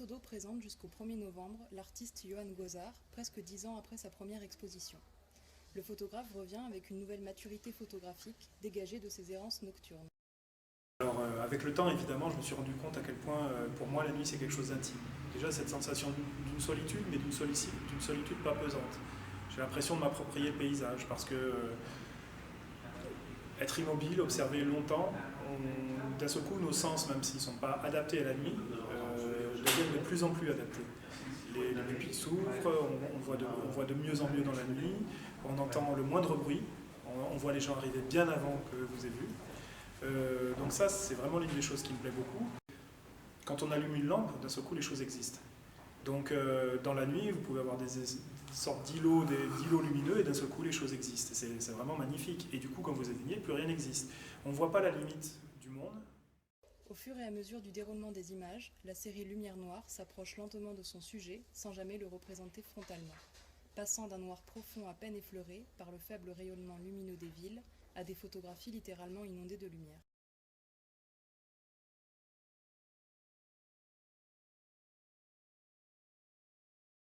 Château d'Eau présente jusqu'au 1er novembre l'artiste Johann Gosar, presque 10 ans après sa première exposition. Le photographe revient avec une nouvelle maturité photographique dégagée de ses errances nocturnes. Alors avec le temps, évidemment, je me suis rendu compte à quel point, pour moi, la nuit, c'est quelque chose d'intime. Déjà, cette sensation d'une solitude, mais d'une solitude pas pesante. J'ai l'impression de m'approprier le paysage, parce que être immobile, observer longtemps, d'un seul coup, nos sens, même s'ils ne sont pas adaptés à la nuit, deviennent de plus en plus adaptés. Les pupilles s'ouvrent, on voit de mieux en mieux dans la nuit, on entend le moindre bruit, on voit les gens arriver bien avant que vous ayez vu. Donc ça, c'est vraiment l'une des choses qui me plaît beaucoup. Quand on allume une lampe, d'un seul coup, les choses existent. Donc dans la nuit, vous pouvez avoir des sortes d'îlots lumineux et d'un seul coup, les choses existent. C'est vraiment magnifique. Et du coup, quand vous éteignez, plus rien n'existe. On ne voit pas la limite du monde. Au fur et à mesure du déroulement des images, la série Lumière Noire s'approche lentement de son sujet sans jamais le représenter frontalement, passant d'un noir profond à peine effleuré par le faible rayonnement lumineux des villes à des photographies littéralement inondées de lumière.